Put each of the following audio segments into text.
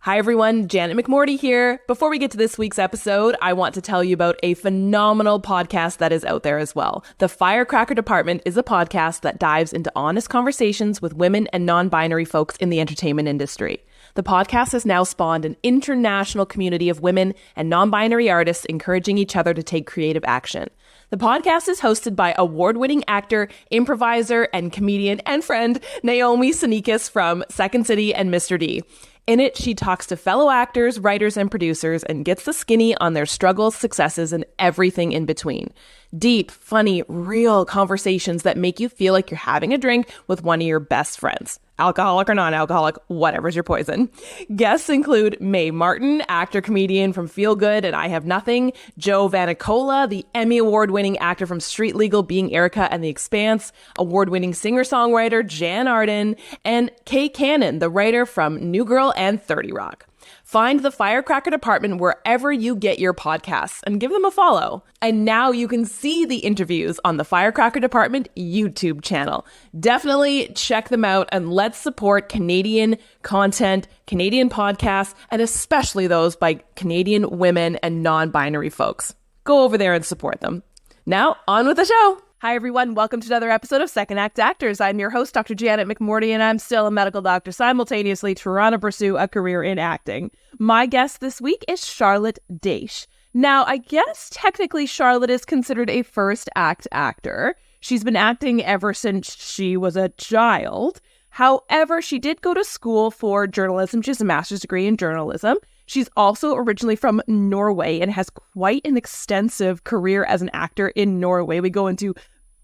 Hi everyone, Janet McMordie here. Before we get to this week's episode, I want to tell you about a phenomenal podcast that is out there as well. The Firecracker Department is a podcast that dives into honest conversations with women and non-binary folks in the entertainment industry. The podcast has now spawned an international community of women and non-binary artists encouraging each other to take creative action. The podcast is hosted by award-winning actor, improviser, and comedian and friend Naomi Sinikas from Second City and Mr. D. In it, she talks to fellow actors, writers, and producers and gets the skinny on their struggles, successes, and everything in between. Deep, funny, real conversations that make you feel like you're having a drink with one of your best friends. Alcoholic or non-alcoholic, whatever's your poison. Guests include Mae Martin, actor-comedian from Feel Good and I Have Nothing, Joe Vanicola, the Emmy Award-winning actor from Street Legal, Being Erica and The Expanse, award-winning singer-songwriter Jan Arden, and Kay Cannon, the writer from New Girl and 30 Rock. Find the Firecracker Department wherever you get your podcasts and give them a follow. And now you can see the interviews on the Firecracker Department YouTube channel. Definitely check them out and let's support Canadian content, Canadian podcasts, and especially those by Canadian women and non-binary folks. Go over there and support them. Now, on with the show. Hi, everyone. Welcome to another episode of Second Act Actors. I'm your host, Dr. Janet McMordie, and I'm still a medical doctor, simultaneously trying to pursue a career in acting. My guest this week is Charlot Daysh. Now, I guess technically Charlot is considered a first act actor. She's been acting ever since she was a child. However, she did go to school for journalism. She has a master's degree in journalism. She's also originally from Norway and has quite an extensive career as an actor in Norway. We go into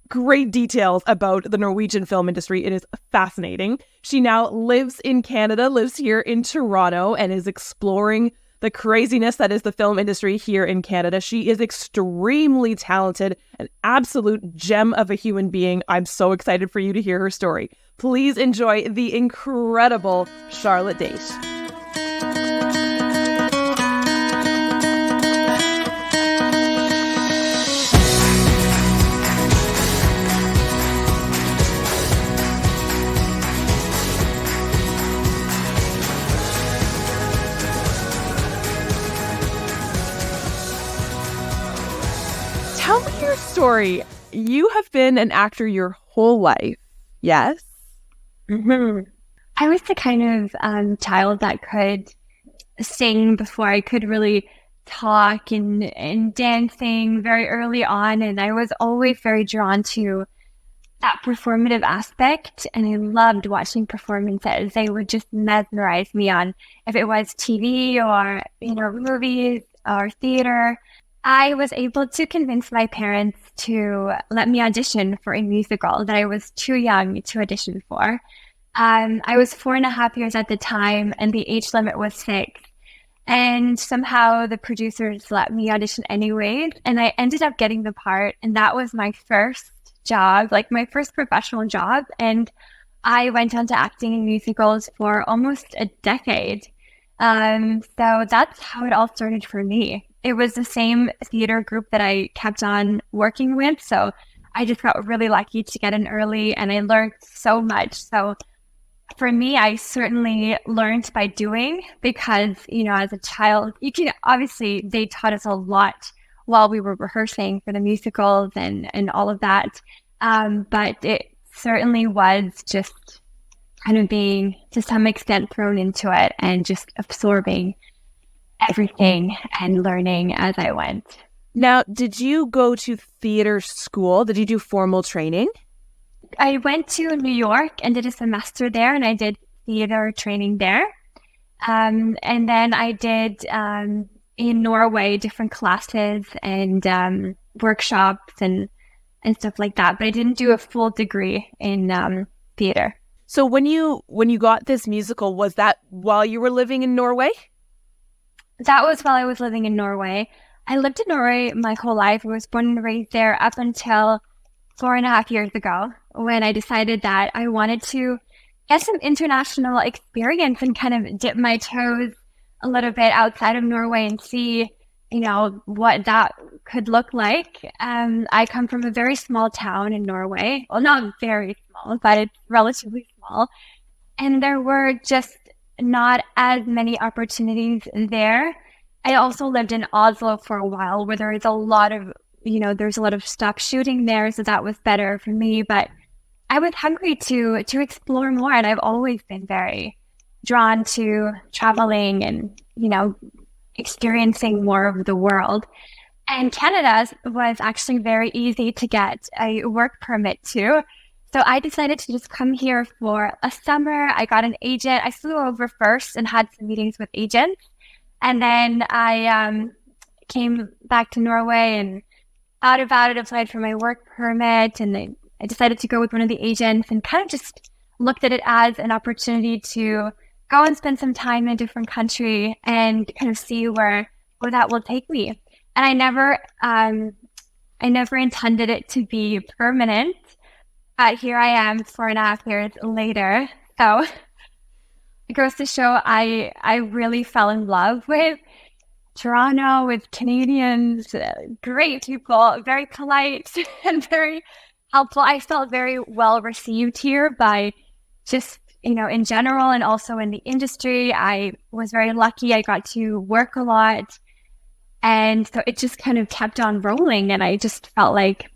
great details about the Norwegian film industry. It is fascinating. She now lives in Canada, lives here in Toronto, and is exploring the craziness that is the film industry here in Canada. She is extremely talented, an absolute gem of a human being. I'm so excited for you to hear her story. Please enjoy the incredible Charlot Daysh. Tell me your story. You have been an actor your whole life, yes? Mm-hmm. I was the kind of child that could sing before I could really talk and dancing very early on. And I was always very drawn to that performative aspect. And I loved watching performances. They would just mesmerize me on if it was TV or, movies or theater. I was able to convince my parents to let me audition for a musical that I was too young to audition for. I was 4.5 years at the time, and the age limit was 6. And somehow the producers let me audition anyways, and I ended up getting the part. And that was my first job, like my first professional job. And I went on to acting in musicals for almost a decade. So that's how it all started for me. It was the same theater group that I kept on working with. So I just got really lucky to get in early, and I learned so much. So for me, I certainly learned by doing because, as a child, they taught us a lot while we were rehearsing for the musicals and all of that. But it certainly was just kind of being, to some extent, thrown into it and just absorbing everything and learning as I went. Now, did you go to theater school? Did you do formal training? I went to New York and did a semester there, and I did theater training there. And then I did in Norway different classes and workshops and stuff like that. But I didn't do a full degree in theater. So when you got this musical, was that while you were living in Norway? That was while I was living in Norway. I lived in Norway my whole life. I was born and raised there up until 4.5 years ago when I decided that I wanted to get some international experience and kind of dip my toes a little bit outside of Norway and see, what that could look like. I come from a very small town in Norway. Well, not very small, but it's relatively small. And there were just not as many opportunities there. I also lived in Oslo for a while where there is a lot of, there's a lot of stuff shooting there. So that was better for me. But I was hungry to explore more. And I've always been very drawn to traveling and, experiencing more of the world. And Canada was actually very easy to get a work permit to. So I decided to just come here for a summer. I got an agent. I flew over first and had some meetings with agents. And then I came back to Norway and thought about it, applied for my work permit. And I decided to go with one of the agents and kind of just looked at it as an opportunity to go and spend some time in a different country and kind of see where that will take me. And I never intended it to be permanent. Here I am 4.5 years later. So it goes to show I really fell in love with Toronto, with Canadians, great people, very polite and very helpful. I felt very well received here by just, in general and also in the industry. I was very lucky. I got to work a lot. And so it just kind of kept on rolling. And I just felt like,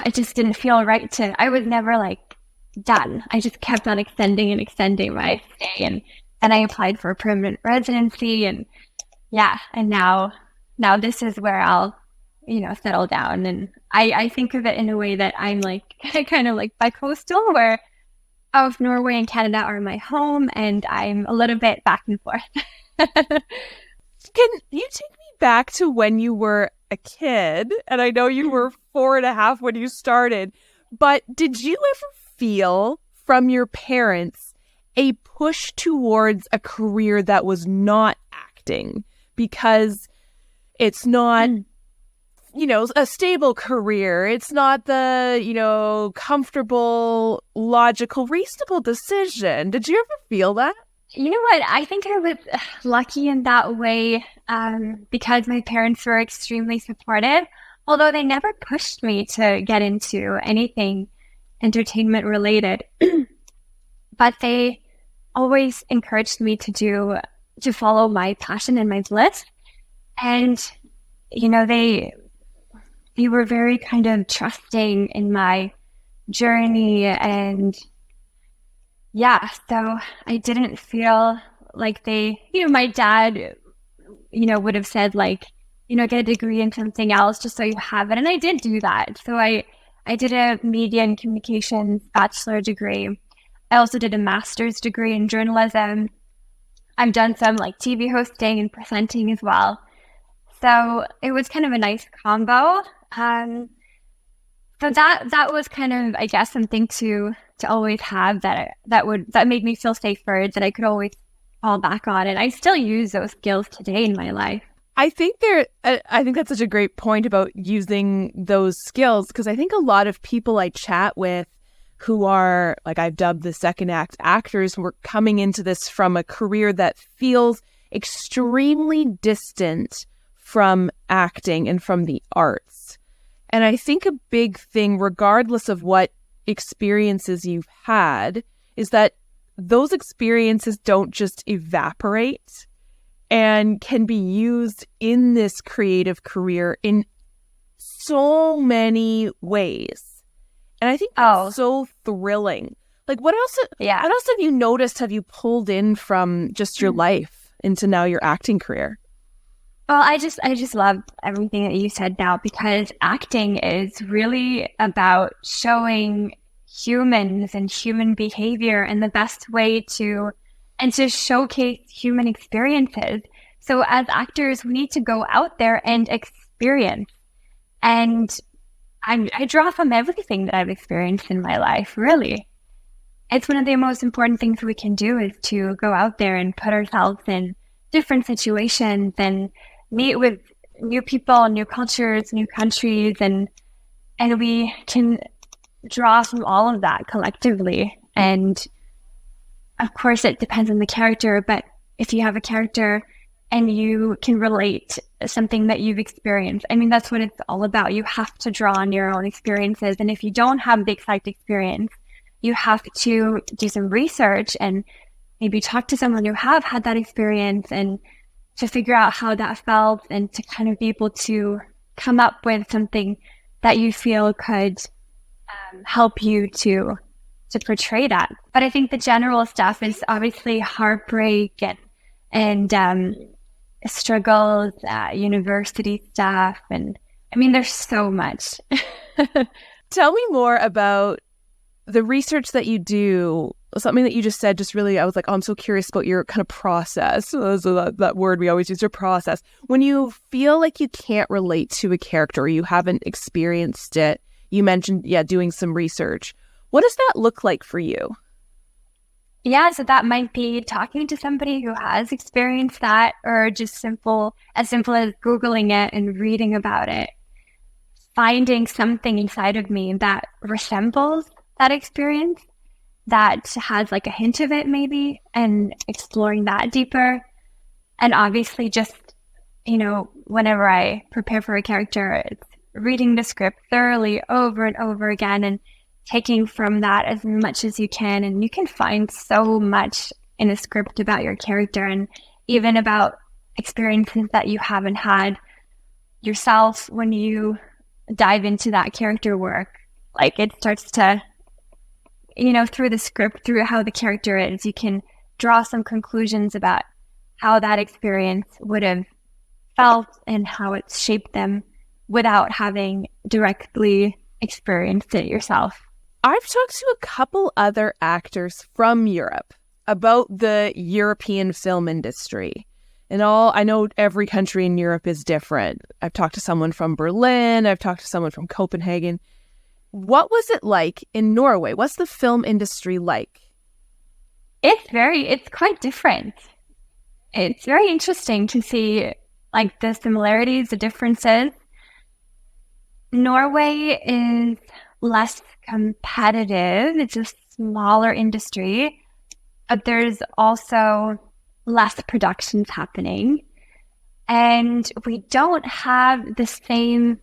it just didn't feel right I was never like done. I just kept on extending my stay. And I applied for a permanent residency. And and now this is where I'll, settle down. And I think of it in a way that I'm like, kind of like bi-coastal, where Norway and Canada are my home, and I'm a little bit back and forth. Can you take me back to when you were a kid? And I know you were 4.5 when you started, but did you ever feel from your parents a push towards a career that was not acting? Because it's not, a stable career. It's not the, comfortable, logical, reasonable decision. Did you ever feel that? You know what? I think I was lucky in that way because my parents were extremely supportive, although they never pushed me to get into anything entertainment related. But they always encouraged me to follow my passion and my bliss. And, they were very kind of trusting in my journey. And so I didn't feel like they, my dad, would have said like, get a degree in something else just so you have it. And I did do that. So I did a media and communications bachelor degree. I also did a master's degree in journalism. I've done some like TV hosting and presenting as well. So it was kind of a nice combo. So that was kind of, I guess, something to always have that made me feel safer, that I could always fall back on. And I still use those skills today in my life. I think that's such a great point about using those skills, because I think a lot of people I chat with who are, like I've dubbed the second act actors, who are coming into this from a career that feels extremely distant from acting and from the arts. And I think a big thing, regardless of what experiences you've had, is that those experiences don't just evaporate and can be used in this creative career in so many ways. And I think that's so thrilling. Like, what else have you noticed, have you pulled in from just your life into now your acting career? Well, I just love everything that you said now, because acting is really about showing humans and human behavior and the best way to showcase human experiences. So as actors, we need to go out there and experience. And I draw from everything that I've experienced in my life, really. It's one of the most important things we can do, is to go out there and put ourselves in different situations and meet with new people, new cultures, new countries, and we can draw from all of that collectively. And of course, it depends on the character, but if you have a character and you can relate something that you've experienced, I mean, that's what it's all about. You have to draw on your own experiences. And if you don't have the exact experience, you have to do some research and maybe talk to someone who have had that experience and to figure out how that felt and to kind of be able to come up with something that you feel could help you to portray that. But I think the general stuff is obviously heartbreak and struggles, university stuff. And I mean, there's so much. Tell me more about the research that you do. Something that you just said, just really, I was like, oh, I'm so curious about your kind of process. So that word we always use, your process. When you feel like you can't relate to a character or you haven't experienced it, you mentioned, doing some research. What does that look like for you? Yeah, so that might be talking to somebody who has experienced that, or just as simple as Googling it and reading about it, finding something inside of me that resembles that experience, that has like a hint of it maybe, and exploring that deeper. And obviously just, whenever I prepare for a character, it's reading the script thoroughly over and over again and taking from that as much as you can. And you can find so much in a script about your character and even about experiences that you haven't had yourself when you dive into that character work. Like it starts to, through the script, through how the character is, you can draw some conclusions about how that experience would have felt and how it's shaped them without having directly experienced it yourself. I've talked to a couple other actors from Europe about the European film industry. And I know every country in Europe is different. I've talked to someone from Berlin. I've talked to someone from Copenhagen. What was it like in Norway? What's the film industry like? It's quite different. It's very interesting to see like the similarities, the differences. Norway is less competitive. It's a smaller industry, but there's also less productions happening. And we don't have the same,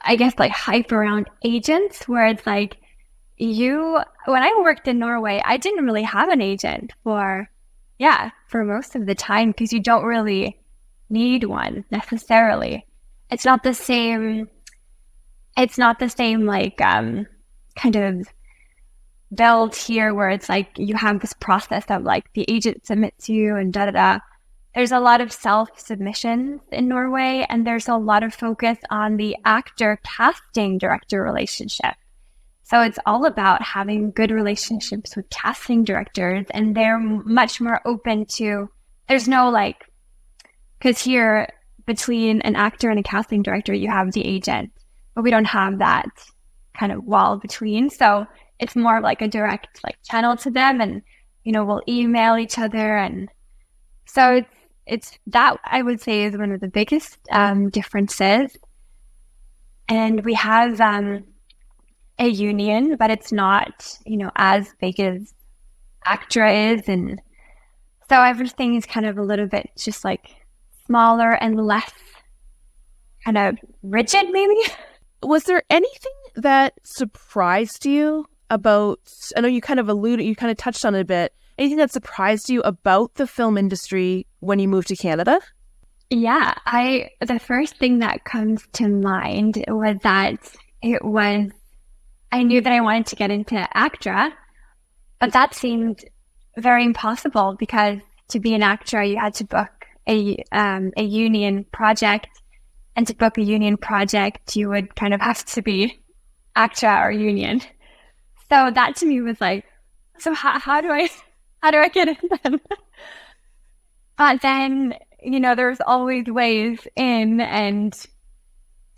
I guess, like hype around agents where it's like when I worked in Norway, I didn't really have an agent for most of the time because you don't really need one necessarily. It's not the same like kind of build here where it's like you have this process of like the agent submits you and da-da-da. There's a lot of self-submissions in Norway, and there's a lot of focus on the actor-casting director relationship. So it's all about having good relationships with casting directors, and they're much more open to, there's no like, because here between an actor and a casting director, you have the agent, but we don't have that kind of wall between. So it's more like a direct like channel to them, and, we'll email each other. And so it's that I would say is one of the biggest differences. And we have a union, but it's not, as big as ACTRA is. And so everything is kind of a little bit just like smaller and less kind of rigid, maybe. Was there anything that surprised you about, I know you kind of touched on it a bit, anything that surprised you about the film industry when you moved to Canada? Yeah, the first thing that comes to mind was that I knew that I wanted to get into ACTRA, but that seemed very impossible because to be an ACTRA, you had to book a union project. And to book a union project, you would kind of have to be ACTRA or union. So that to me was like, so how do I get in them? But then, there's always ways in. And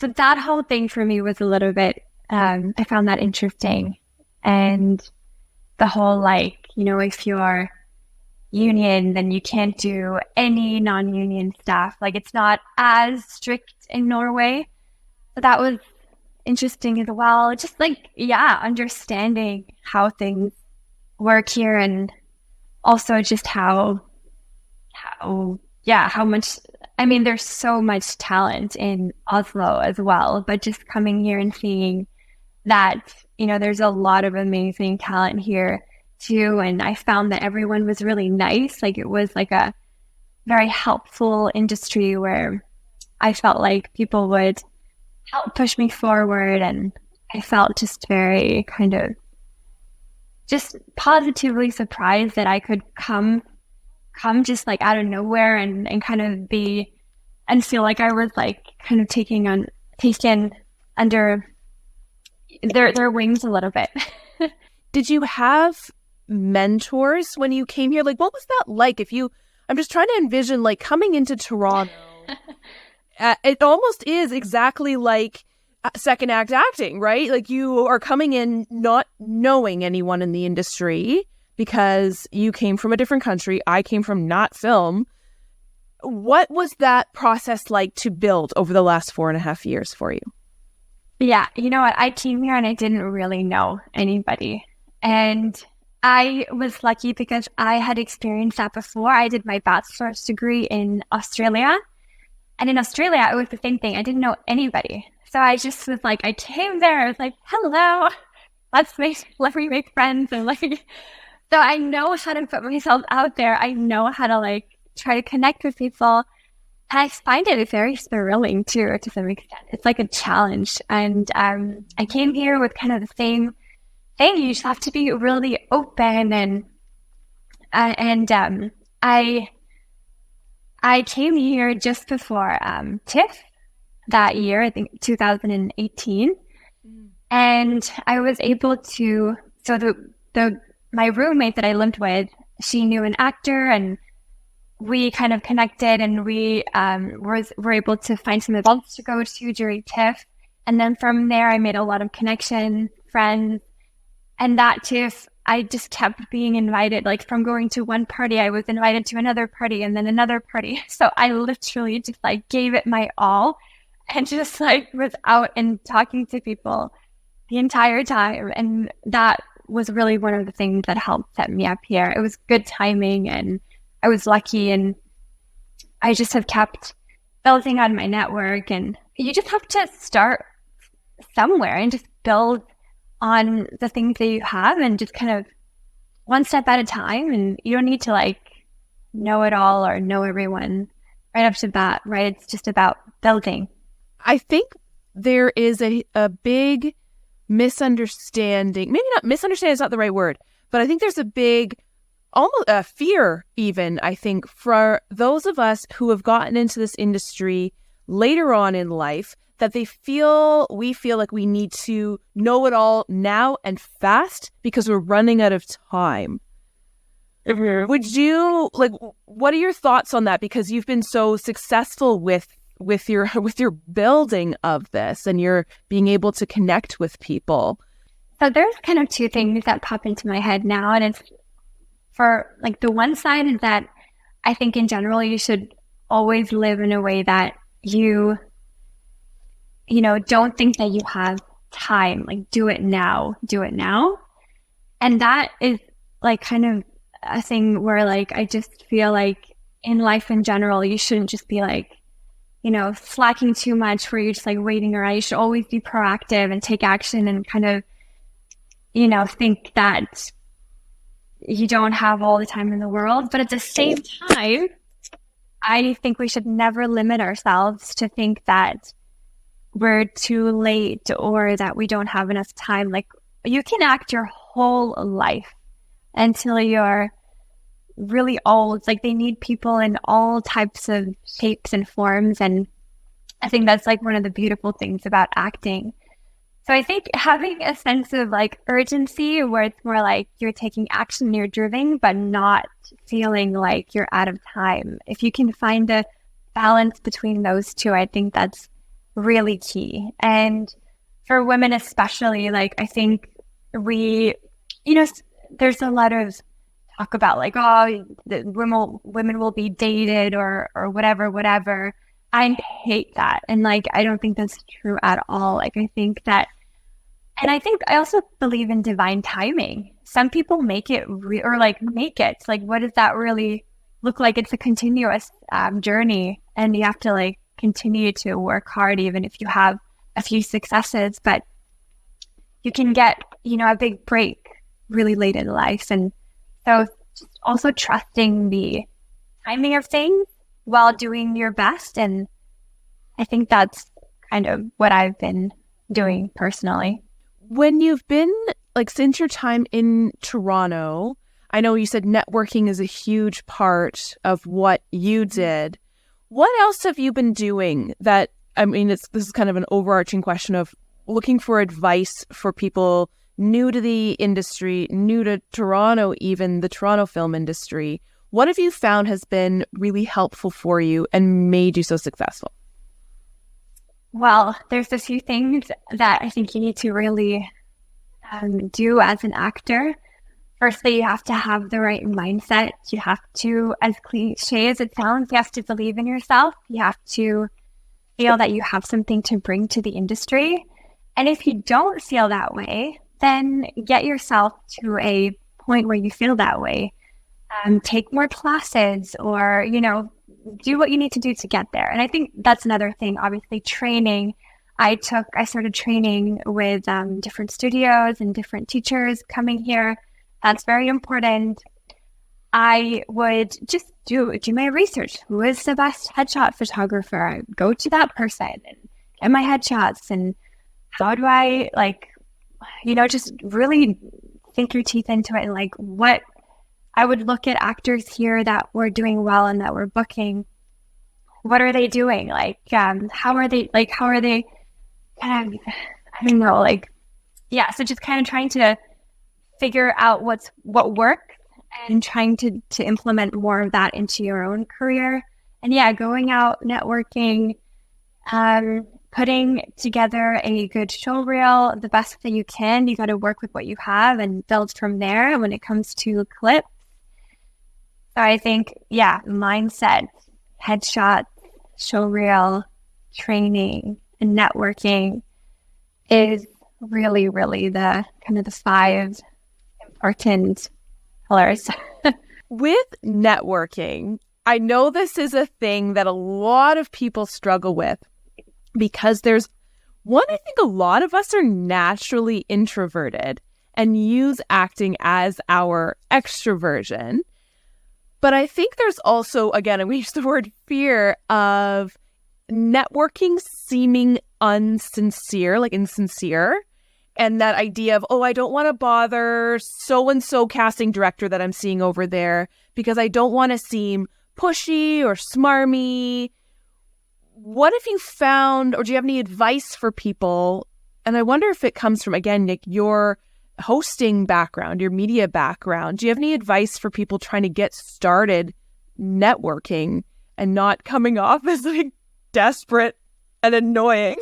so that whole thing for me was a little bit, I found that interesting. And the whole like, if you're union, then you can't do any non-union stuff. Like it's not as strict in Norway. So that was interesting as well. Just like, understanding how things work here, and also just how much, I mean, there's so much talent in Oslo as well, but just coming here and seeing that, there's a lot of amazing talent here too. And I found that everyone was really nice. Like it was like a very helpful industry where I felt like people would help push me forward. And I felt just very kind of just positively surprised that I could come just like out of nowhere and kind of be and feel like I was like kind of taken under their wings a little bit. Did you have mentors when you came here? Like, what was that like? I'm just trying to envision like coming into Toronto. It almost is exactly like second act acting, right? Like you are coming in not knowing anyone in the industry because you came from a different country. I came from not film. What was that process like to build over the last 4.5 years for you? Yeah, you know what? I came here and I didn't really know anybody. And I was lucky because I had experienced that before. I did my bachelor's degree in Australia. And in Australia, it was the same thing. I didn't know anybody. So I just was like, I came there. I was like, hello, let me make friends. And like, so I know how to put myself out there. I know how to like try to connect with people. And I find it very thrilling too, to some extent. It's like a challenge. And I came here with kind of the same thing. You just have to be really open. And I came here just before TIFF that year, I think 2018. And I was able to, so my roommate that I lived with, she knew an actor and we kind of connected and we were able to find some events to go to during TIFF. And then from there, I made a lot of connections, friends. And that TIFF, I just kept being invited. Like from going to one party, I was invited to another party and then another party. So I literally just like gave it my all and just like was out and talking to people the entire time. And that was really one of the things that helped set me up here. It was good timing and I was lucky, and I just have kept building on my network. And you just have to start somewhere and just build on the things that you have and just kind of one step at a time. And you don't need to like know it all or know everyone right up to bat, right? It's just about building. I think there is a big misunderstanding. Maybe not misunderstanding is not the right word, but I think there's a big almost a fear even, I think, for those of us who have gotten into this industry later on in life, that we feel like we need to know it all now and fast because we're running out of time. Mm-hmm. Would you what are your thoughts on that? Because you've been so successful with your building of this and you're being able to connect with people. So there's kind of two things that pop into my head now. And it's for like the one side is that I think in general, you should always live in a way that you don't think that you have time, like do it now. And that is like kind of a thing where like, I just feel like in life in general, you shouldn't just be like, slacking too much where you're just like waiting around. You should always be proactive and take action and kind of, think that you don't have all the time in the world. But at the same time, I think we should never limit ourselves to think that we're too late or that we don't have enough time. Like you can act your whole life until you're really old. Like they need people in all types of shapes and forms. And I think that's like one of the beautiful things about acting. So I think having a sense of like urgency where it's more like you're taking action, you're driven, but not feeling like you're out of time. If you can find a balance between those two, I think that's really key. And for women especially, like I think there's a lot of talk about like, women will be dated or whatever. I hate that. And like, I don't think that's true at all. Like, I think that, and I think I also believe in divine timing. Some people make it. Like, what does that really look like? It's a continuous journey, and you have to like continue to work hard, even if you have a few successes, but you can get, a big break really late in life. And so just also trusting the timing of things while doing your best. And I think that's kind of what I've been doing personally. When you've been, like, since your time in Toronto, I know you said networking is a huge part of what you did. What else have you been doing that, I mean, this is kind of an overarching question of looking for advice for people new to the industry, new to Toronto, even the Toronto film industry. What have you found has been really helpful for you and made you so successful? Well, there's a few things that I think you need to really do as an actor. Firstly, you have to have the right mindset. You have to, as cliche as it sounds, you have to believe in yourself. You have to feel that you have something to bring to the industry. And if you don't feel that way, then get yourself to a point where you feel that way. Take more classes, or, do what you need to do to get there. And I think that's another thing, obviously training. I started training with different studios and different teachers coming here. That's very important. I would just do my research. Who is the best headshot photographer? I go to that person and get my headshots. And how do I, just really sink your teeth into it. And what I would look at actors here that were doing well and that were booking. What are they doing? How are they kind of, I don't know, so just kind of trying to figure out what works and trying to implement more of that into your own career. And going out, networking, putting together a good show reel the best that you can. You got to work with what you have and build from there when it comes to clips. So I think, mindset, headshots, show reel, training, and networking is really, really the kind of the 5 important pillars. With networking, I know this is a thing that a lot of people struggle with because I think a lot of us are naturally introverted and use acting as our extroversion. But I think there's also, again, we use the word fear of networking seeming insincere. And that idea of, I don't want to bother so-and-so casting director that I'm seeing over there because I don't want to seem pushy or smarmy. What have you found, or do you have any advice for people? And I wonder if it comes from, again, Nick, your hosting background, your media background. Do you have any advice for people trying to get started networking and not coming off as desperate and annoying?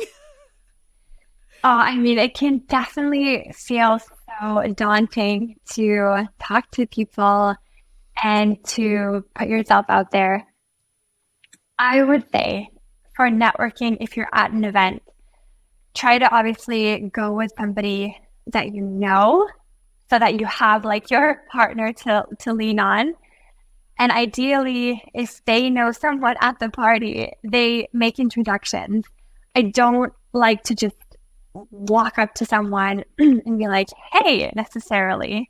It can definitely feel so daunting to talk to people and to put yourself out there. I would say for networking, if you're at an event, try to obviously go with somebody that you know so that you have your partner to lean on. And ideally, if they know someone at the party, they make introductions. I don't like to just walk up to someone and be like, hey, necessarily.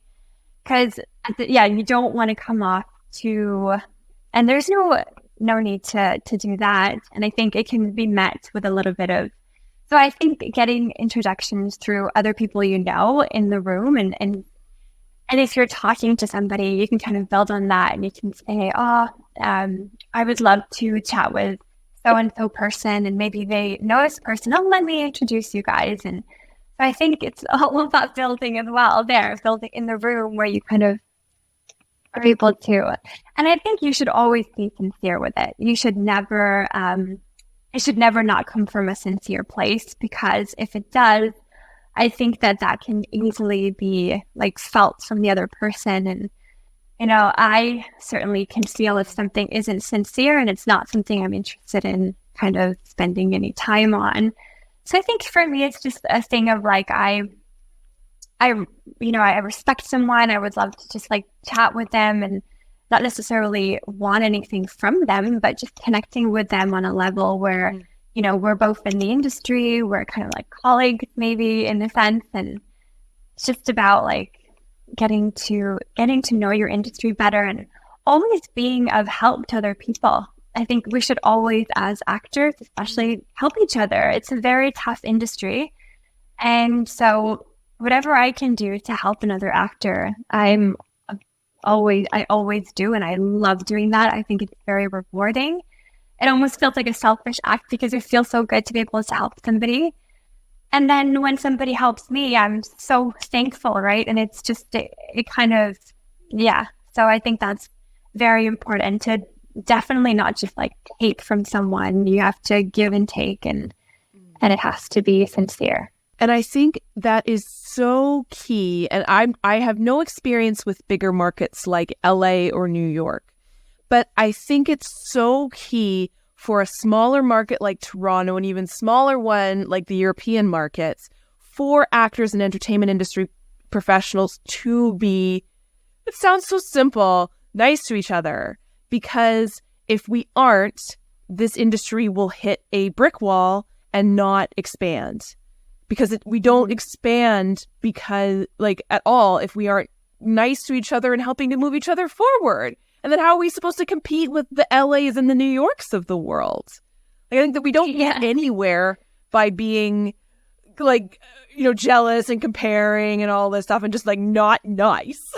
Because, you don't want to come off and there's no need to do that. And I think it can be met with a little bit of, so I think getting introductions through other people in the room and if you're talking to somebody, you can kind of build on that and you can say, I would love to chat with so-and-so person, and maybe they know this person. Let me introduce you guys. And so I think it's all about building as well building in the room where you kind of are able to. And I think you should always be sincere with it. You should never, it should never not come from a sincere place, because if it does, I think that can easily be felt from the other person. And I certainly can feel if something isn't sincere and it's not something I'm interested in kind of spending any time on. So I think for me, it's just a thing of I respect someone. I would love to just chat with them and not necessarily want anything from them, but just connecting with them on a level where, we're both in the industry. We're kind of colleagues maybe in a sense. And it's just about getting to know your industry better and always being of help to other people. I think we should always, as actors, especially, help each other. It's a very tough industry. And so whatever I can do to help another actor, I always do. And I love doing that. I think it's very rewarding. It almost feels like a selfish act because it feels so good to be able to help somebody. And then when somebody helps me, I'm so thankful, right? And it's just, it kind of, yeah. So I think that's very important to definitely not just like take from someone. You have to give and take, and it has to be sincere. And I think that is so key. And I have no experience with bigger markets like LA or New York, but I think it's so key for a smaller market like Toronto, and even smaller one like the European markets, for actors and entertainment industry professionals to be, it sounds so simple, nice to each other. Because if we aren't, this industry will hit a brick wall and not expand. Because we don't expand because, like, at all, if we aren't nice to each other and helping to move each other forward. And then how are we supposed to compete with the LAs and the New Yorks of the world? Like, I think that we don't get anywhere by being, like, you know, jealous and comparing and all this stuff and just, like, not nice.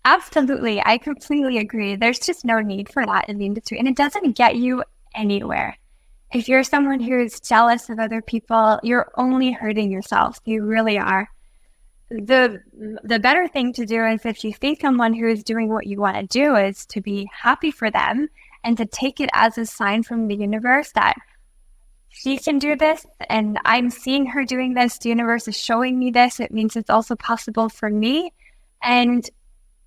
Absolutely. I completely agree. There's just no need for that in the industry. And it doesn't get you anywhere. If you're someone who's jealous of other people, you're only hurting yourself. You really are. The better thing to do is, if you see someone who is doing what you want to do, is to be happy for them and to take it as a sign from the universe that she can do this and I'm seeing her doing this. The universe is showing me this. It means it's also possible for me. And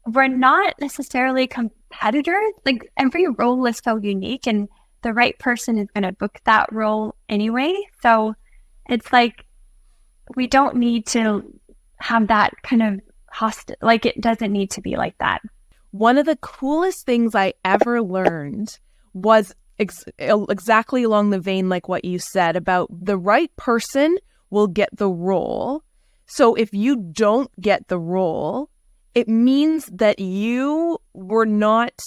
we're not necessarily competitors. Like, every role is so unique, and the right person is going to book that role anyway. So it's like, we don't need to have that kind of like, it doesn't need to be like that. One of the coolest things I ever learned was exactly along the vein like what you said about the right person will get the role. So if you don't get the role, it means that you were not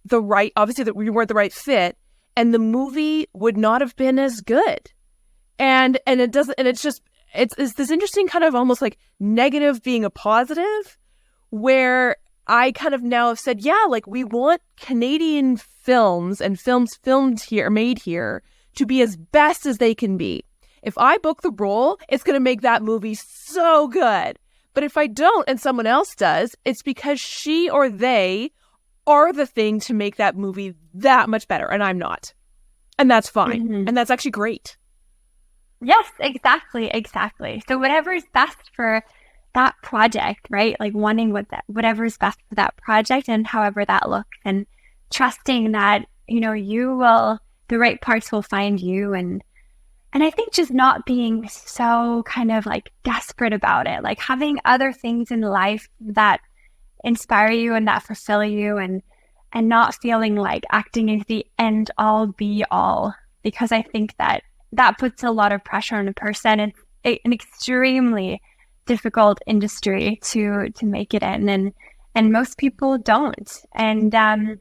the right, obviously that we weren't the right fit, and the movie would not have been as good. And it doesn't, and it's this interesting kind of almost like negative being a positive, where I kind of now have said, yeah, like, we want Canadian films and films filmed here, made here, to be as best as they can be. If I book the role, it's going to make that movie so good. But if I don't and someone else does, it's because she or they are the thing to make that movie that much better, and I'm not. And that's fine. Mm-hmm. And that's actually great. Yes, exactly. So whatever is best for that project, right? Like, wanting whatever is best for that project and however that looks, and trusting that, you know, the right parts will find you. And I think just not being so kind of like desperate about it, like having other things in life that inspire you and that fulfill you, and not feeling like acting is the end all be all, because I think that puts a lot of pressure on a person. It's an extremely difficult industry to make it in, and most people don't. And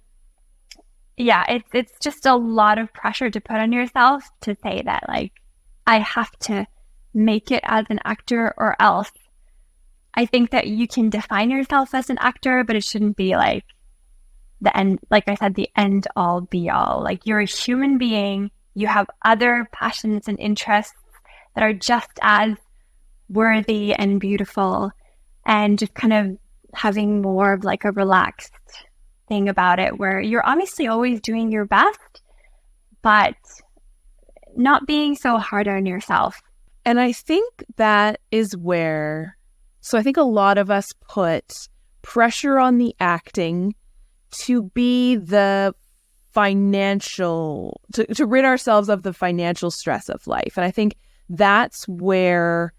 it's just a lot of pressure to put on yourself to say that, like, I have to make it as an actor or else. I think that you can define yourself as an actor, but it shouldn't be like the end, like I said, the end all be all. Like, you're a human being. You have other passions and interests that are just as worthy and beautiful, and just kind of having more of like a relaxed thing about it, where you're obviously always doing your best, but not being so hard on yourself. And I think that is where, so I think a lot of us put pressure on the acting to be the financial, to rid ourselves of the financial stress of life. And I think that's where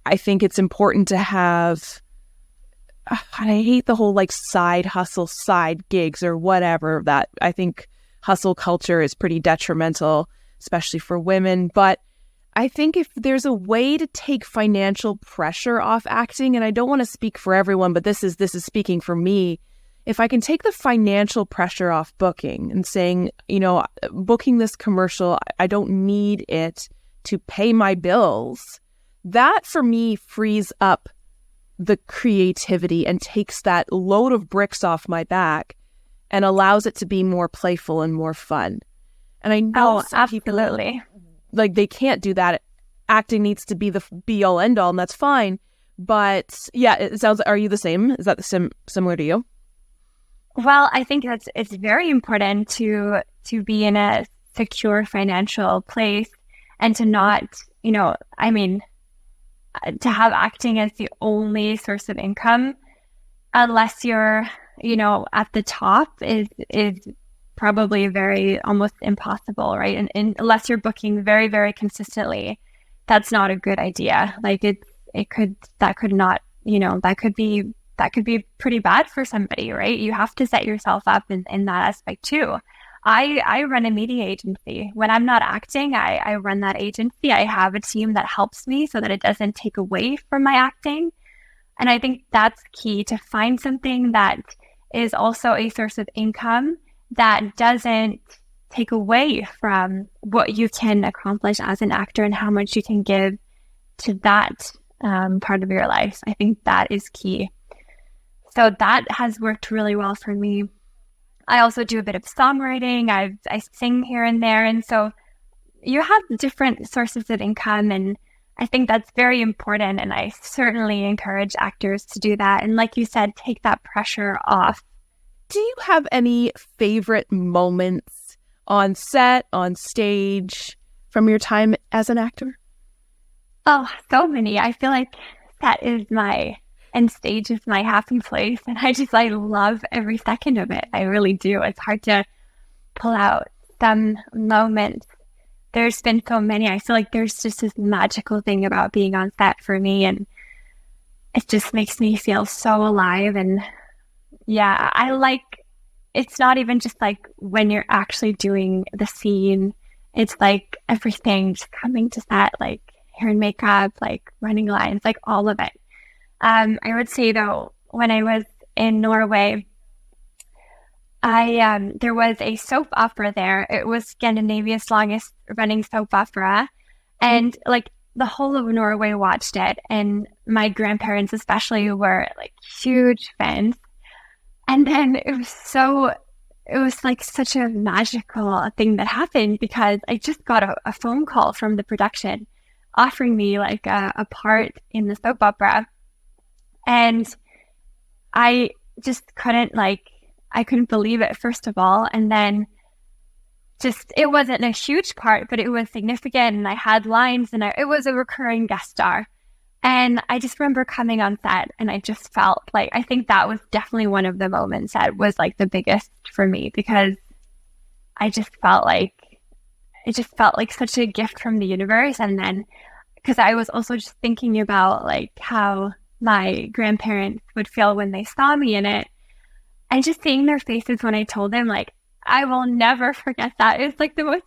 I think it's important to have, I hate the whole like side hustle, side gigs or whatever, that I think hustle culture is pretty detrimental, especially for women. But I think if there's a way to take financial pressure off acting, and I don't want to speak for everyone, but this is speaking for me. If I can take the financial pressure off booking and saying, booking this commercial, I don't need it to pay my bills, that for me frees up the creativity and takes that load of bricks off my back and allows it to be more playful and more fun. And I know absolutely. People, like, they can't do that. Acting needs to be the be all end all, and that's fine. But yeah, it sounds. Are you the same? Is that similar to you? Well, I think it's very important to be in a secure financial place and to not, to have acting as the only source of income, unless you're, at the top, is probably very almost impossible, right? And unless you're booking very, very consistently, that's not a good idea. Like that could be pretty bad for somebody, right? You have to set yourself up in that aspect too. I run a media agency. When I'm not acting, I run that agency. I have a team that helps me so that it doesn't take away from my acting. And I think that's key, to find something that is also a source of income that doesn't take away from what you can accomplish as an actor and how much you can give to that part of your life. I think that is key. So that has worked really well for me. I also do a bit of songwriting. I sing here and there. And so you have different sources of income, and I think that's very important. And I certainly encourage actors to do that. And like you said, take that pressure off. Do you have any favorite moments on set, on stage, from your time as an actor? Oh, so many. I feel like stage is my happy place. And I love every second of it. I really do. It's hard to pull out some moments. There's been so many. I feel like there's just this magical thing about being on set for me. And it just makes me feel so alive. And yeah, it's not even just like when you're actually doing the scene. It's like everything just coming to set, like hair and makeup, like running lines, like all of it. I would say though, when I was in Norway, there was a soap opera there. It was Scandinavia's longest running soap opera. And like the whole of Norway watched it. And my grandparents especially were like huge fans. And then it was like such a magical thing that happened, because I just got a phone call from the production offering me like a part in the soap opera. And I just couldn't believe it, first of all. And then it wasn't a huge part, but it was significant. And I had lines, and it was a recurring guest star. And I just remember coming on set, and I just felt like, I think that was definitely one of the moments that was like the biggest for me, because it just felt like such a gift from the universe. And then, because I was also just thinking about like how my grandparents would feel when they saw me in it, and just seeing their faces when I told them, like, I will never forget that. It was like the most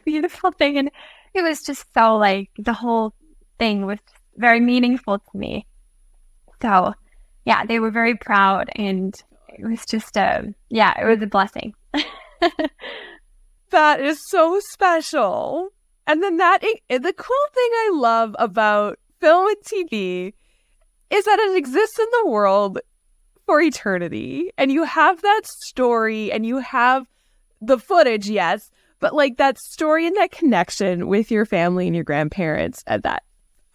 beautiful thing. And it was just so, like, the whole thing was very meaningful to me. So yeah, they were very proud, and it was just it was a blessing. That is so special. And then the cool thing I love about film and TV is that it exists in the world for eternity. And you have that story, and you have the footage, yes, but like that story and that connection with your family and your grandparents, and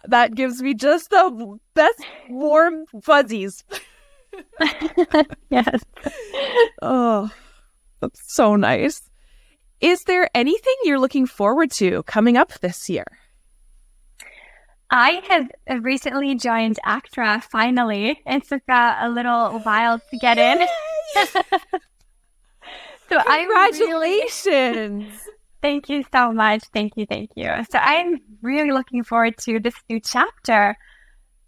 that gives me just the best warm fuzzies. Yes. Oh, that's so nice. Is there anything you're looking forward to coming up this year? I have recently joined ACTRA, finally. It took a little while to get in. So Congratulations! Thank you so much. Thank you. So I'm really looking forward to this new chapter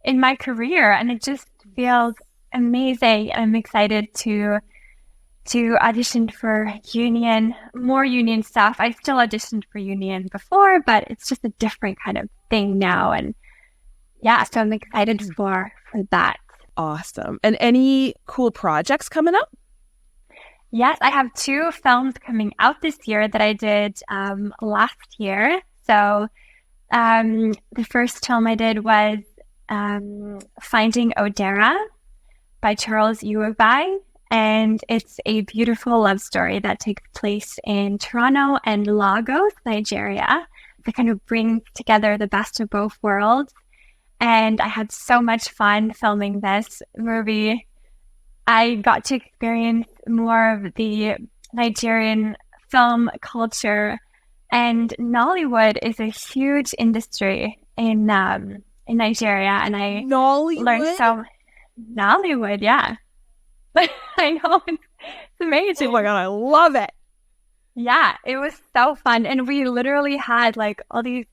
in my career, and it just feels amazing. I'm excited to to audition for more union stuff. I still auditioned for union before, but it's just a different kind of thing now. And yeah, so I'm excited for that. Awesome. And any cool projects coming up? Yes, I have 2 films coming out this year that I did last year. So the first film I did was Finding Odera by Charles Daysh. And it's a beautiful love story that takes place in Toronto and Lagos, Nigeria, that kind of brings together the best of both worlds. And I had so much fun filming this movie. I got to experience more of the Nigerian film culture, and Nollywood is a huge industry in Nigeria. And I learned Nollywood, yeah. I know, it's amazing. Oh my God, I love it. Yeah, it was so fun. And we literally had like all these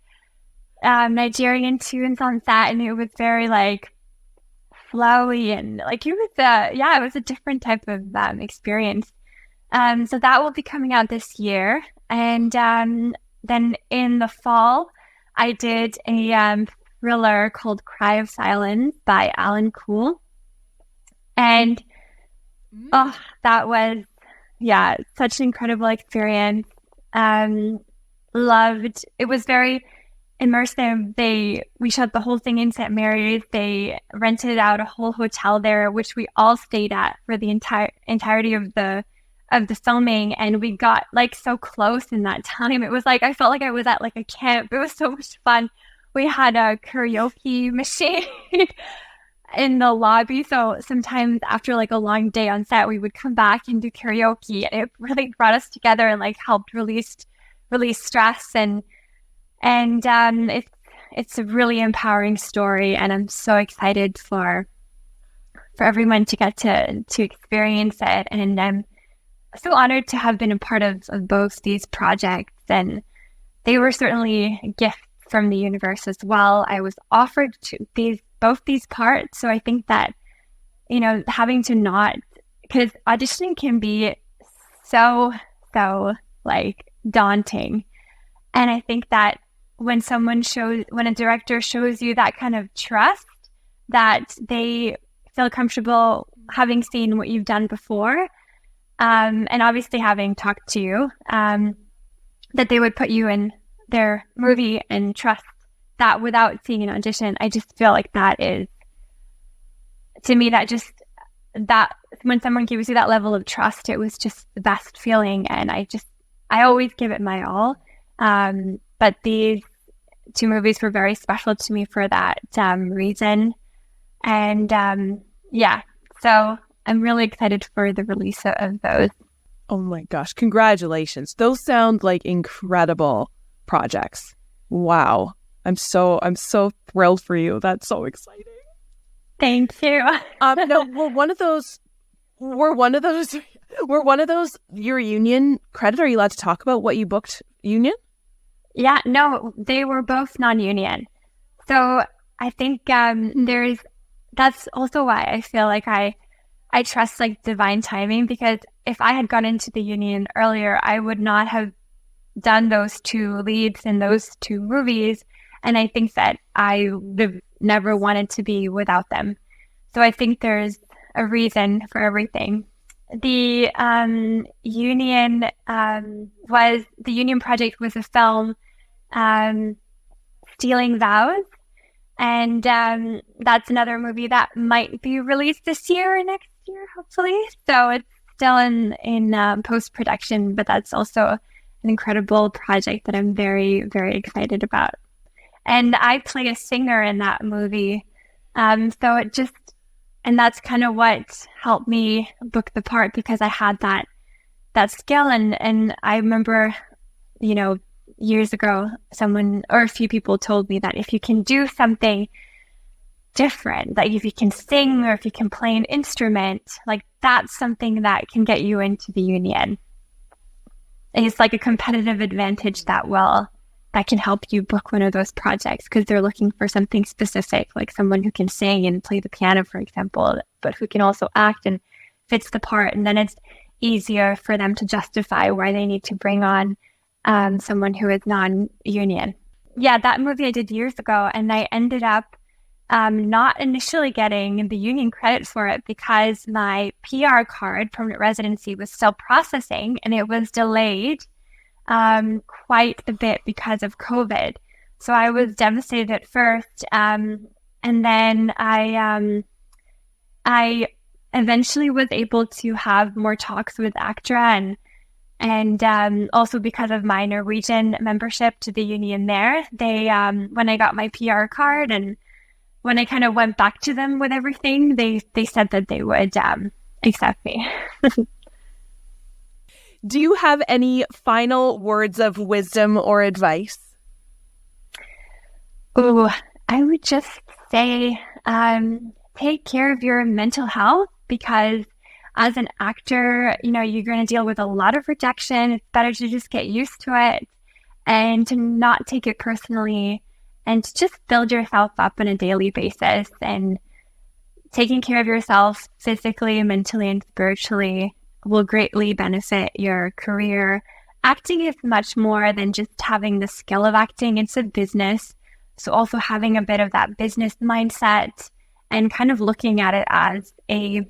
Nigerian tunes on set, and it was very like flowy, and like it was a different type of experience. So that will be coming out this year. And then in the fall, I did a thriller called Cry of Silence by Alan Cool. And that was, such an incredible experience. Loved, it was very immersive. We shot the whole thing in St. Mary's. They rented out a whole hotel there, which we all stayed at for the entirety of the filming. And we got like so close in that time. It was like, I felt like I was at like a camp. It was so much fun. We had a karaoke machine in the lobby. So sometimes after like a long day on set, we would come back and do karaoke, and it really brought us together and like helped release stress. And it's a really empowering story, and I'm so excited for everyone to get to experience it. And I'm so honored to have been a part of both these projects, and they were certainly a gift from the universe as well. I was offered both these parts, so I think that, you know, having to not, because auditioning can be so like daunting, and I think that when a director shows you that kind of trust, that they feel comfortable having seen what you've done before, and obviously having talked to you, that they would put you in their movie and trust that without seeing an audition. I just feel like that is, to me, that when someone gives you that level of trust, it was just the best feeling. And I always give it my all. But these 2 movies were very special to me for that reason. And so I'm really excited for the release of those. Oh my gosh, congratulations. Those sound like incredible projects. Wow. I'm so thrilled for you. That's so exciting. Thank you. No, were one of those your union credit? Are you allowed to talk about what you booked union? Yeah, no, they were both non-union. So I think that's also why I feel like I trust like divine timing, because if I had gone into the union earlier, I would not have done those 2 leads in those 2 movies. And I think that I would have never wanted to be without them. So I think there's a reason for everything. The union project was a film, Stealing Vows. And that's another movie that might be released this year or next year, hopefully. So it's still in post-production, but that's also an incredible project that I'm very, very excited about. And I play a singer in that movie. And that's kind of what helped me book the part, because I had that skill. And I remember, you know, years ago, a few people told me that if you can do something different, like if you can sing or if you can play an instrument, like that's something that can get you into the union. And it's like a competitive advantage that can help you book one of those projects, because they're looking for something specific, like someone who can sing and play the piano, for example, but who can also act and fits the part. And then it's easier for them to justify why they need to bring on someone who is non-union. Yeah, that movie I did years ago, and I ended up not initially getting the union credit for it because my PR card, permanent residency, was still processing, and it was delayed quite a bit because of COVID. So I was devastated at first, and then I eventually was able to have more talks with ACTRA, and also because of my Norwegian membership to the union there, they when I got my PR card and when I kind of went back to them with everything, they said that they would accept me. Do you have any final words of wisdom or advice? Oh, I would just say take care of your mental health, because as an actor, you know, you're going to deal with a lot of rejection. It's better to just get used to it and to not take it personally and to just build yourself up on a daily basis. And taking care of yourself physically, mentally, and spiritually will greatly benefit your career. Acting is much more than just having the skill of acting. It's a business. So also having a bit of that business mindset and kind of looking at it as a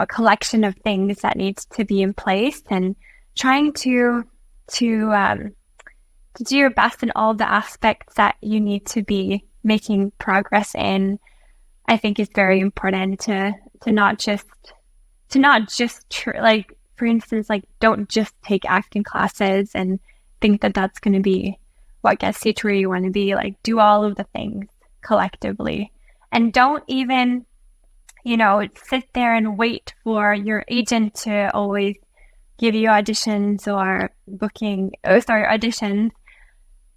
collection of things that needs to be in place, and trying to do your best in all the aspects that you need to be making progress in, I think is very important to not just like, for instance, like, don't just take acting classes and think that that's going to be what gets you to where you want to be. Like, do all of the things collectively, and don't even sit there and wait for your agent to always give you auditions or auditions.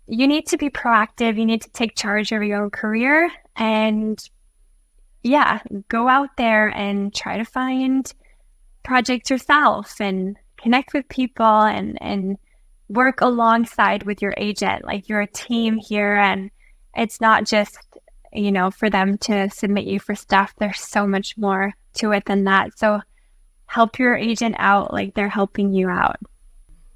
You need to be proactive. You need to take charge of your own career and go out there and try to find projects yourself and connect with people and work alongside with your agent. Like, you're a team here, and it's not just for them to submit you for stuff. There's so much more to it than that. So help your agent out like they're helping you out.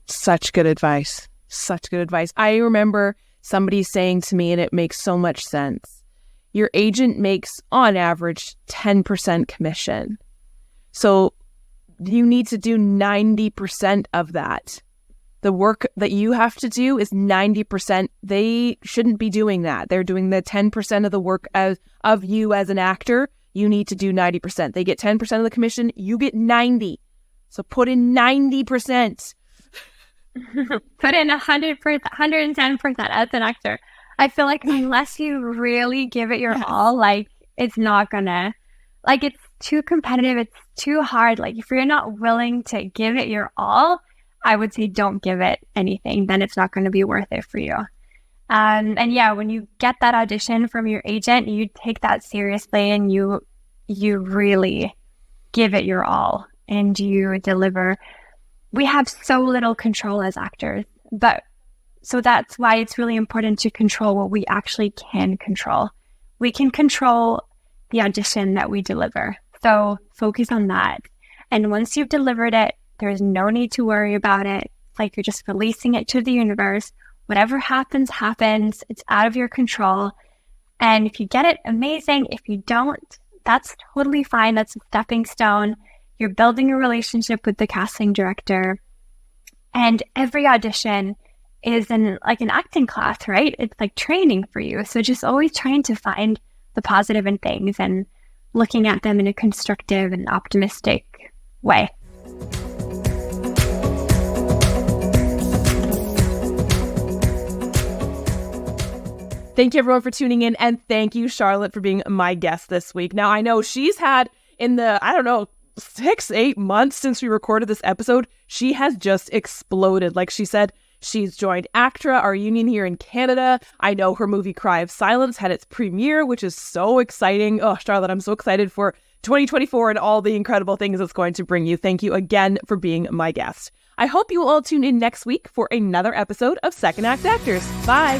Such good advice. Such good advice. I remember somebody saying to me, and it makes so much sense, your agent makes on average 10% commission. So you need to do 90% of that. The work that you have to do is 90%. They shouldn't be doing that. They're doing the 10% of the work of you as an actor. You need to do 90%. They get 10% of the commission. You get 90. So put in 90%. Put in 100%, 110% as an actor. I feel like unless you really give it your all, like, it's not gonna, like, it's too competitive. It's too hard. Like, if you're not willing to give it your all, I would say don't give it anything. Then it's not going to be worth it for you. And when you get that audition from your agent, you take that seriously and you really give it your all and you deliver. We have so little control as actors, so that's why it's really important to control what we actually can control. We can control the audition that we deliver. So focus on that. And once you've delivered it, there's no need to worry about it. It's like you're just releasing it to the universe. Whatever happens, happens. It's out of your control. And if you get it, amazing. If you don't, that's totally fine. That's a stepping stone. You're building a relationship with the casting director. And every audition is an acting class, right? It's like training for you. So just always trying to find the positive in things and looking at them in a constructive and optimistic way. Thank you, everyone, for tuning in. And thank you, Charlotte, for being my guest this week. Now, I know she's had in the, 6-8 months since we recorded this episode, she has just exploded. Like she said, she's joined ACTRA, our union here in Canada. I know her movie Cry of Silence had its premiere, which is so exciting. Oh, Charlotte, I'm so excited for 2024 and all the incredible things it's going to bring you. Thank you again for being my guest. I hope you will all tune in next week for another episode of Second Act Actors. Bye.